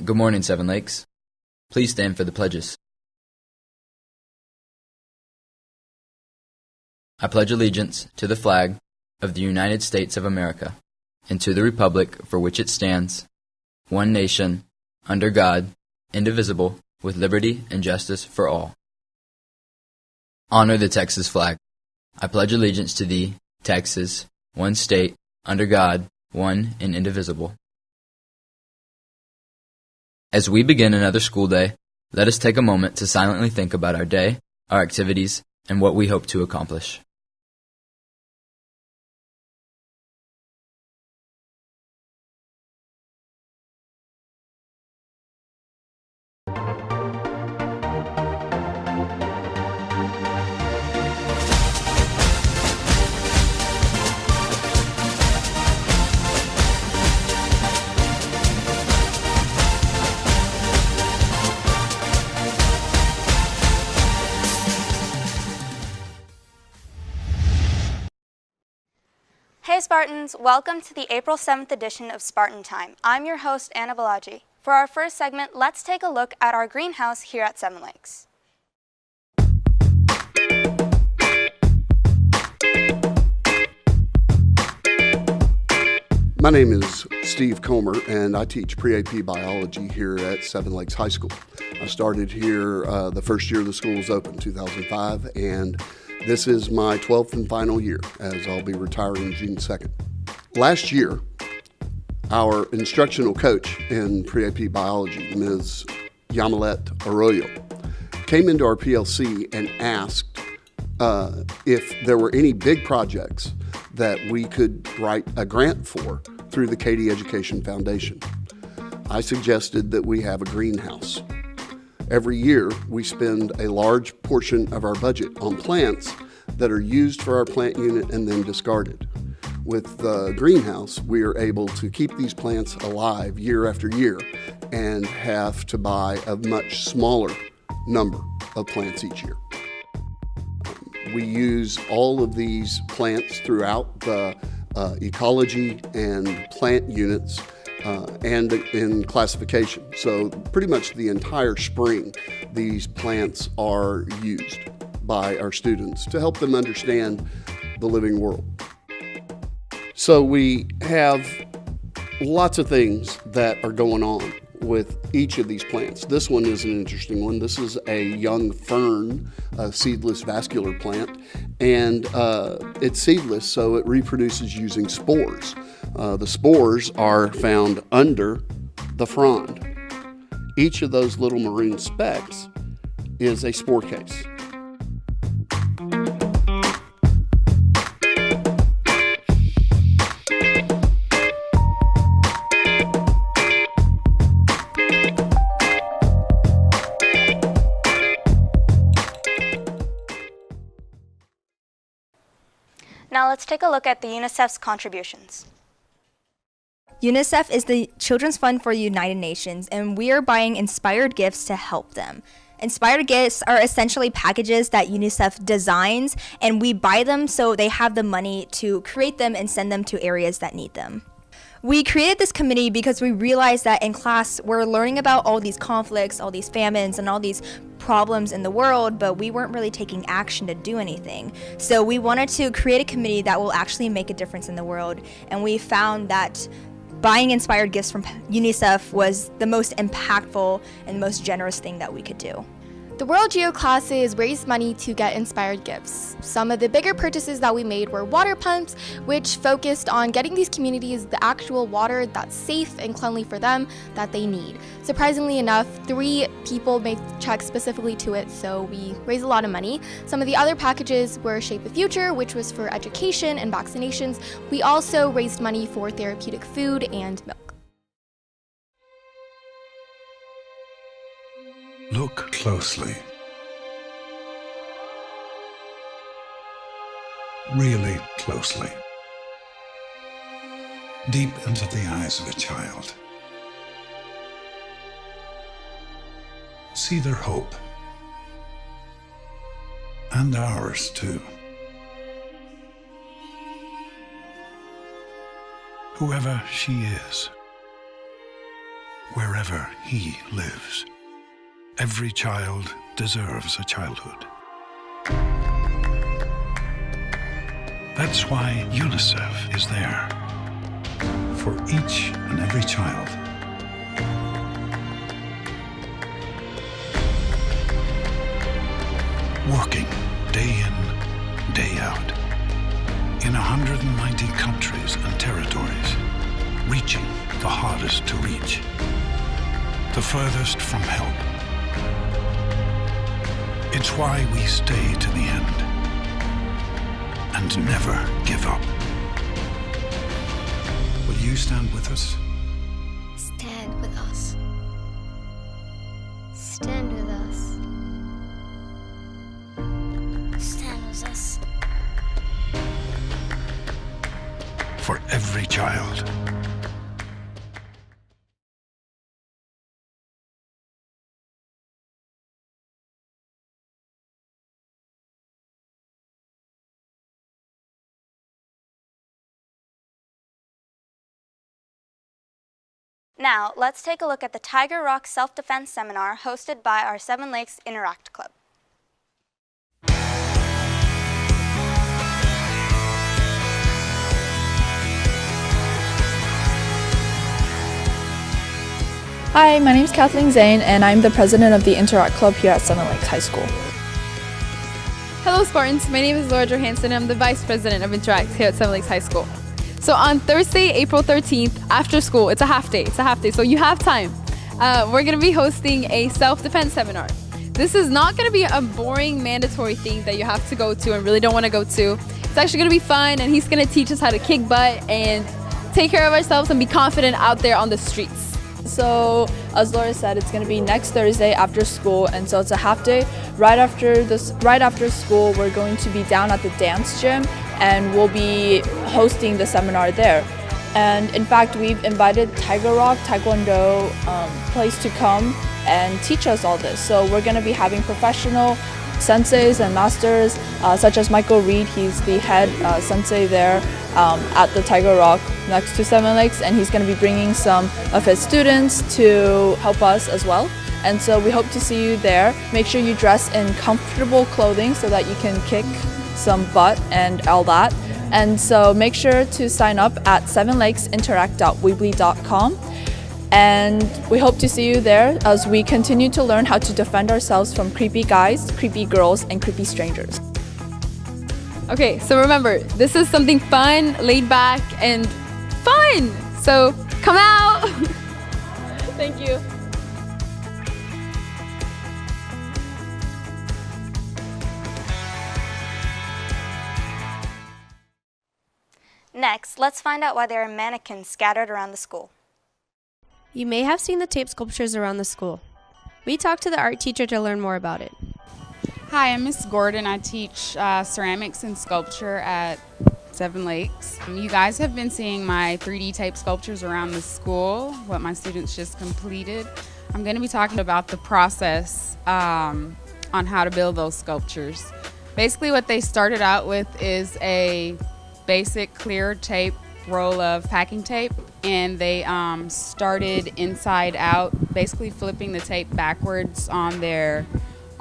Good morning, Seven Lakes. Please stand for the pledges. I pledge allegiance to the flag of the United States of America and to the republic for which it stands, one nation, under God, indivisible, with liberty and justice for all. Honor the Texas flag. I pledge allegiance to thee, Texas, one state, under God, one and indivisible. As we begin another school day, let us take a moment to silently think about our day, our activities, and what we hope to accomplish. Hey Spartans, welcome to the April 7th edition of Spartan Time. I'm your host, Anna Balaji. For our first segment, let's take a look at our greenhouse here at Seven Lakes. My name is Steve Comer, and I teach pre-AP biology here at Seven Lakes High School. I started here the first year the school was open, 2005, and this is my 12th and final year, as I'll be retiring June 2nd. Last year, our instructional coach in pre-AP biology, Ms. Yamilet Arroyo, came into our PLC and asked if there were any big projects that we could write a grant for through the Katie Education Foundation. I suggested that we have a greenhouse. Every year, we spend a large portion of our budget on plants that are used for our plant unit and then discarded. With the greenhouse, we are able to keep these plants alive year after year and have to buy a much smaller number of plants each year. We use all of these plants throughout the ecology and plant units and in classification. So pretty much the entire spring, these plants are used by our students to help them understand the living world. So we have lots of things that are going on with each of these plants. This one is an interesting one. This is a young fern, a seedless vascular plant, and it's seedless, so it reproduces using spores. The spores are found under the frond. Each of those little maroon specks is a spore case. Now let's take a look at the UNICEF's contributions. UNICEF is the Children's Fund for the United Nations, and we are buying inspired gifts to help them. Inspired gifts are essentially packages that UNICEF designs, and we buy them so they have the money to create them and send them to areas that need them. We created this committee because we realized that in class we're learning about all these conflicts, all these famines, and all these problems in the world, but we weren't really taking action to do anything. So we wanted to create a committee that will actually make a difference in the world, and we found that buying inspired gifts from UNICEF was the most impactful and most generous thing that we could do. The World Geo classes raised money to get inspired gifts. Some of the bigger purchases that we made were water pumps, which focused on getting these communities the actual water that's safe and cleanly for them that they need. Surprisingly enough, 3 people made checks specifically to it, so we raised a lot of money. Some of the other packages were Shape the Future, which was for education and vaccinations. We also raised money for therapeutic food and milk. Look closely. Really closely. Deep into the eyes of a child. See their hope. And ours too. Whoever she is, wherever he lives. Every child deserves a childhood. That's why UNICEF is there, for each and every child. Working day in, day out, in 190 countries and territories, reaching the hardest to reach, the furthest from help. It's why we stay to the end and never give up. Will you stand with us? Stand with us. Stand with us. Stand with us. For every child. Now, let's take a look at the Tiger Rock Self-Defense Seminar hosted by our Seven Lakes Interact Club. Hi, my name is Kathleen Zane, and I'm the president of the Interact Club here at Seven Lakes High School. Hello Spartans, my name is Laura Johansson and I'm the Vice President of Interact here at Seven Lakes High School. So on Thursday, April 13th, after school, it's a half day, so you have time. We're going to be hosting a self-defense seminar. This is not going to be a boring mandatory thing that you have to go to and really don't want to go to. It's actually going to be fun, and he's going to teach us how to kick butt and take care of ourselves and be confident out there on the streets. So, as Laura said, it's going to be next Thursday after school, and so it's a half day. Right after school, we're going to be down at the dance gym, and we'll be hosting the seminar there. And in fact, we've invited Tiger Rock Taekwondo place to come and teach us all this. So we're going to be having professional senseis and masters, such as Michael Reed. He's the head sensei there at the Tiger Rock next to Seven Lakes, and he's going to be bringing some of his students to help us as well. And so we hope to see you there. Make sure you dress in comfortable clothing so that you can kick some butt and all that. And so make sure to sign up at sevenlakesinteract.weebly.com. And we hope to see you there as we continue to learn how to defend ourselves from creepy guys, creepy girls, and creepy strangers. Okay, so remember, this is something fun, laid back, and fun! So come out! Thank you. Next, let's find out why there are mannequins scattered around the school. You may have seen the tape sculptures around the school. We talked to the art teacher to learn more about it. Hi, I'm Miss Gordon. I teach ceramics and sculpture at Seven Lakes. You guys have been seeing my 3D tape sculptures around the school, what my students just completed. I'm going to be talking about the process on how to build those sculptures. Basically what they started out with is a basic clear tape roll of packing tape, and they started inside out, basically flipping the tape backwards on their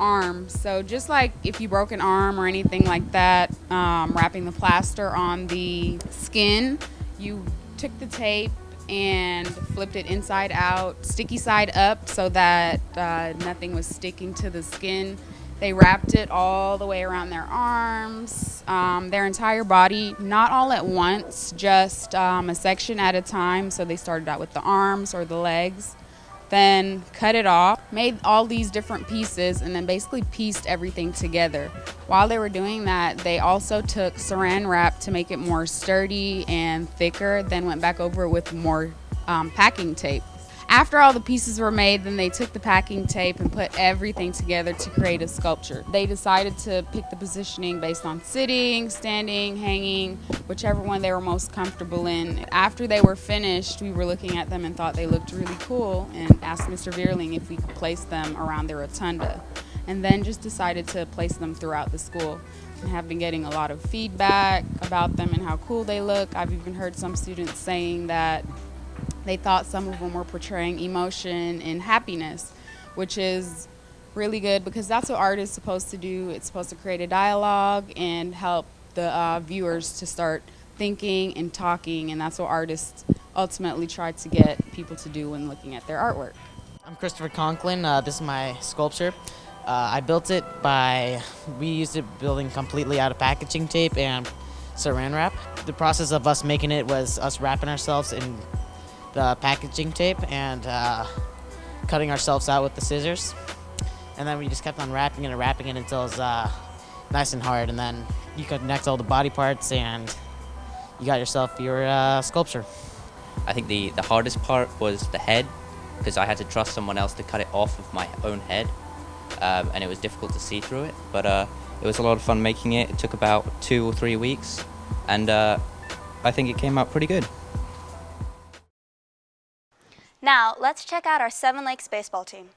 arm. So just like if you broke an arm or anything like that, wrapping the plaster on the skin, you took the tape and flipped it inside out, sticky side up, so that nothing was sticking to the skin. They wrapped it all the way around their arms, their entire body, not all at once, just a section at a time. So they started out with the arms or the legs, then cut it off, made all these different pieces, and then basically pieced everything together. While they were doing that, they also took saran wrap to make it more sturdy and thicker, then went back over it with more packing tape. After all the pieces were made, then they took the packing tape and put everything together to create a sculpture. They decided to pick the positioning based on sitting, standing, hanging, whichever one they were most comfortable in. After they were finished, we were looking at them and thought they looked really cool and asked Mr. Veerling if we could place them around their rotunda, and then just decided to place them throughout the school. And have been getting a lot of feedback about them and how cool they look. I've even heard some students saying that They thought some of them were portraying emotion and happiness, which is really good because that's what art is supposed to do. It's supposed to create a dialogue and help the viewers to start thinking and talking, and that's what artists ultimately try to get people to do when looking at their artwork. I'm Christopher Conklin. This is my sculpture. I built it we used it building completely out of packaging tape and saran wrap. The process of us making it was us wrapping ourselves in the packaging tape and cutting ourselves out with the scissors. And then we just kept on wrapping it and wrapping it until it was nice and hard. And then you connect all the body parts and you got yourself your sculpture. I think the hardest part was the head, because I had to trust someone else to cut it off of my own head. And it was difficult to see through it. But it was a lot of fun making it. It took about 2 or 3 weeks. And I think it came out pretty good. Now, let's check out our Seven Lakes baseball team.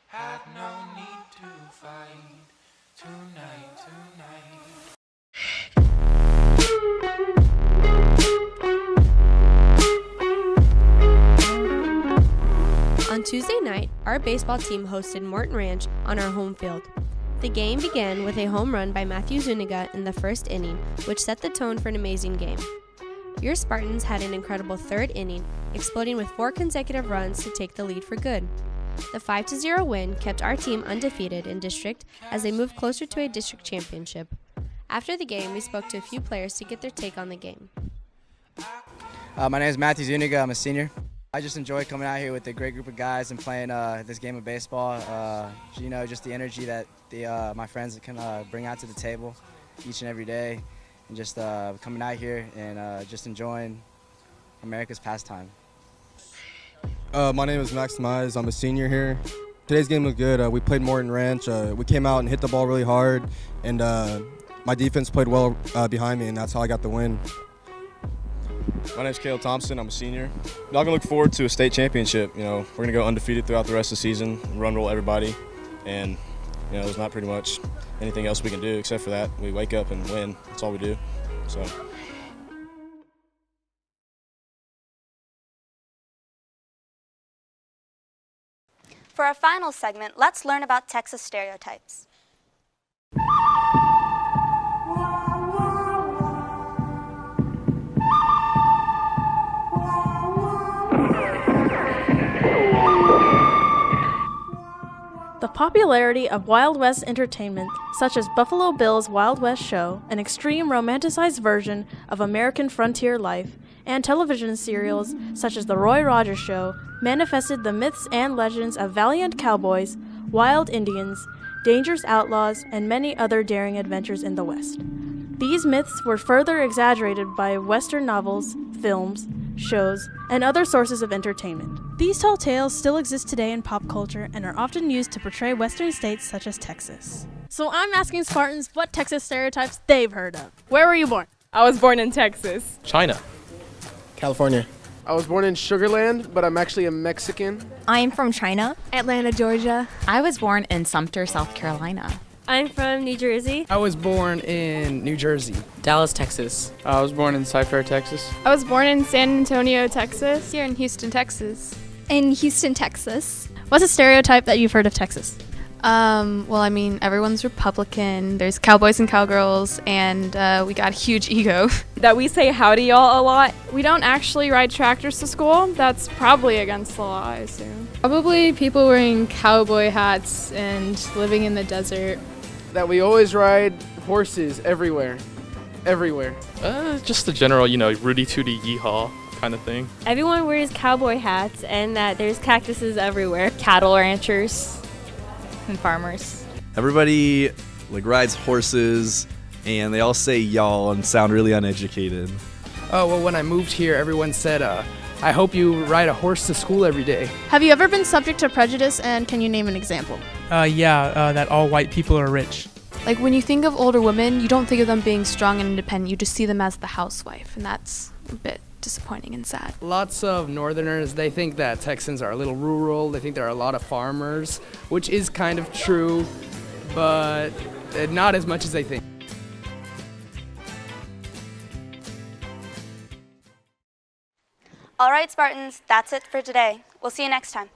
Have no need to fight tonight. On Tuesday night, our baseball team hosted Morton Ranch on our home field. The game began with a home run by Matthew Zuniga in the first inning, which set the tone for an amazing game. Your Spartans had an incredible third inning, exploding with 4 consecutive runs to take the lead for good. The 5-0 win kept our team undefeated in district as they moved closer to a district championship. After the game, we spoke to a few players to get their take on the game. My name is Matthew Zuniga. I'm a senior. I just enjoy coming out here with a great group of guys and playing this game of baseball. Just the energy that my friends can bring out to the table each and every day, and just coming out here and just enjoying America's pastime. My name is Max Mize. I'm a senior here. Today's game was good. We played Morton Ranch. We came out and hit the ball really hard, and my defense played well behind me, and that's how I got the win. My name is Caleb Thompson. I'm a senior. I'm going to look forward to a state championship. We're going to go undefeated throughout the rest of the season, run roll everybody, and there's not pretty much anything else we can do except for that. We wake up and win. That's all we do. So. For our final segment, let's learn about Texas stereotypes. The popularity of Wild West entertainment, such as Buffalo Bill's Wild West Show, an extreme romanticized version of American frontier life, and television serials such as The Roy Rogers Show, manifested the myths and legends of valiant cowboys, wild Indians, dangerous outlaws, and many other daring adventures in the West. These myths were further exaggerated by Western novels, films, shows, and other sources of entertainment. These tall tales still exist today in pop culture and are often used to portray Western states such as Texas. So I'm asking Spartans what Texas stereotypes they've heard of. Where were you born? I was born in Texas. China. California. I was born in Sugar Land, but I'm actually a Mexican. I'm from China. Atlanta, Georgia. I was born in Sumter, South Carolina. I'm from New Jersey. I was born in New Jersey. Dallas, Texas. I was born in Cypher, Texas. I was born in San Antonio, Texas. Here in Houston, Texas. In Houston, Texas. What's a stereotype that you've heard of Texas? Everyone's Republican. There's cowboys and cowgirls, and we got a huge ego. That we say howdy y'all a lot. We don't actually ride tractors to school. That's probably against the law, I assume. Probably people wearing cowboy hats and living in the desert. That we always ride horses everywhere. Everywhere. Just the general, Rudy Tooty Yeehaw kind of thing. Everyone wears cowboy hats, and that there's cactuses everywhere. Cattle ranchers and farmers. Everybody rides horses, and they all say y'all and sound really uneducated. Oh, well, when I moved here, everyone said, I hope you ride a horse to school every day. Have you ever been subject to prejudice, and can you name an example? That all white people are rich. Like when you think of older women, you don't think of them being strong and independent. You just see them as the housewife, and that's a bit disappointing and sad. Lots of northerners, they think that Texans are a little rural. They think there are a lot of farmers, which is kind of true, but not as much as they think. All right, Spartans, that's it for today. We'll see you next time.